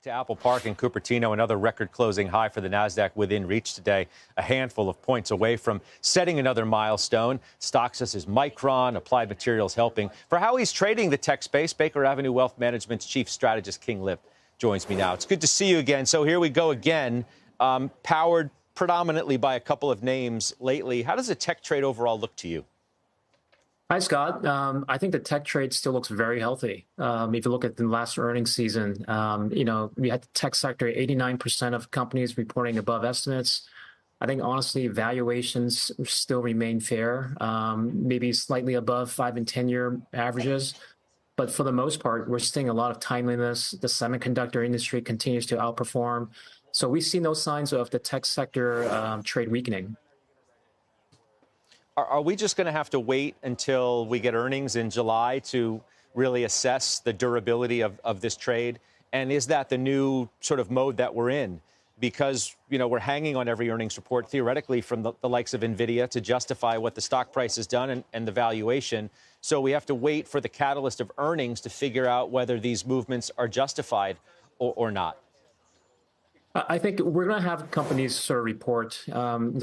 To Apple Park in Cupertino, another record-closing high for the Nasdaq within reach today, a handful of points away from setting another milestone. Stocks such as Micron, Applied Materials helping. For how he's trading the tech space, BakerAvenue Wealth Management's chief strategist, King Lip, joins me now. It's good to see you again. So here we go again, powered predominantly by a couple of names lately. How does the tech trade overall look to you? Hi, Scott. I think the tech trade still looks very healthy. If you look at the last earnings season, we had the tech sector, 89% of companies reporting above estimates. I think, honestly, valuations still remain fair, maybe slightly above 5- and 10-year averages. But for the most part, we're seeing a lot of timeliness. The semiconductor industry continues to outperform. So we see no signs of the tech sector trade weakening. Are we just going to have to wait until we get earnings in July to really assess the durability of this trade? And is that the new sort of mode that we're in? Because, we're hanging on every earnings report, theoretically, from the likes of NVIDIA to justify what the stock price has done and the valuation. So we have to wait for the catalyst of earnings to figure out whether these movements are justified or not. I think we're going to have companies sort of report,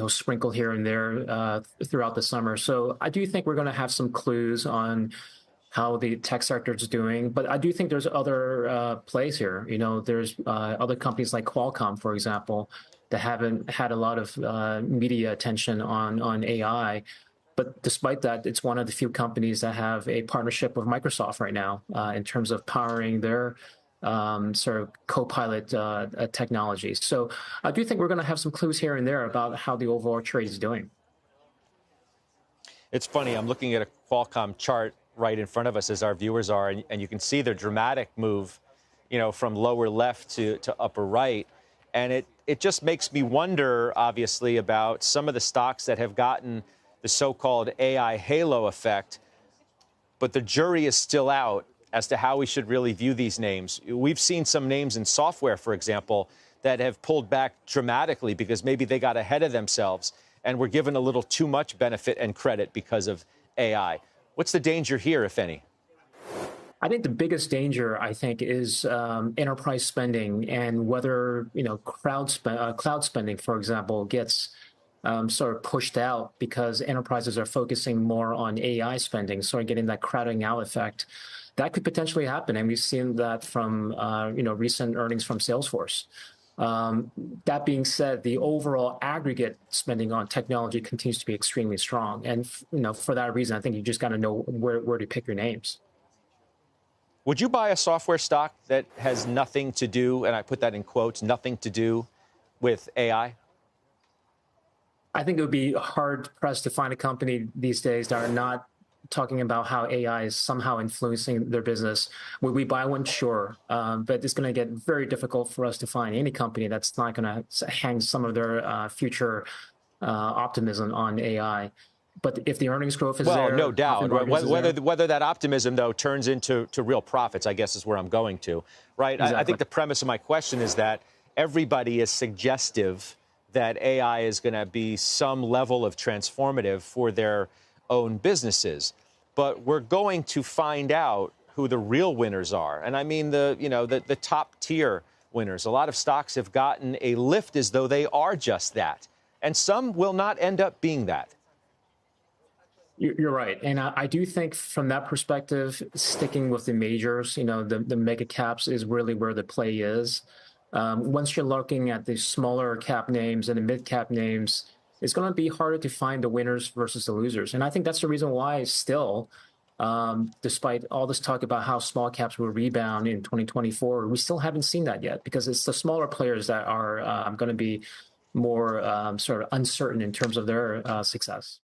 sprinkle here and there throughout the summer. So I do think we're going to have some clues on how the tech sector is doing. But I do think there's other plays here. There's other companies like Qualcomm, for example, that haven't had a lot of media attention on AI. But despite that, it's one of the few companies that have a partnership with Microsoft right now in terms of powering their sort of co-pilot technologies. So I do think we're going to have some clues here and there about how the overall trade is doing. It's funny. I'm looking at a Qualcomm chart right in front of us, as our viewers are, and you can see the dramatic move, from lower left to upper right. And it just makes me wonder, obviously, about some of the stocks that have gotten the so-called AI halo effect. But the jury is still out as to how we should really view these names. We've seen some names in software, for example, that have pulled back dramatically because maybe they got ahead of themselves and were given a little too much benefit and credit because of AI. What's the danger here, if any? I think the biggest danger, is enterprise spending and whether, cloud spending, for example, gets sort of pushed out because enterprises are focusing more on AI spending, sort of getting that crowding out effect. That could potentially happen, and we've seen that from recent earnings from Salesforce. That being said, the overall aggregate spending on technology continues to be extremely strong, and for that reason, I think you just got to know where to pick your names. Would you buy a software stock that has nothing to do, and I put that in quotes, nothing to do with AI? I think it would be hard pressed to find a company these days that are not talking about how AI is somehow influencing their business. Would we buy one? Sure. But it's going to get very difficult for us to find any company that's not going to hang some of their future optimism on AI. But if the earnings growth is there... Well, no doubt. Whether that optimism, though, turns into real profits, I guess is where I'm going to. Right? Exactly. I think the premise of my question is that everybody is suggestive that AI is going to be some level of transformative for their own businesses. But we're going to find out who the real winners are. And I mean the top tier winners. A lot of stocks have gotten a lift as though they are just that. And some will not end up being that. You're right. And I do think from that perspective, sticking with the majors, the mega caps is really where the play is. Once you're looking at the smaller cap names and the mid cap names, it's going to be harder to find the winners versus the losers. And I think that's the reason why still, despite all this talk about how small caps will rebound in 2024, we still haven't seen that yet because it's the smaller players that are going to be more sort of uncertain in terms of their success.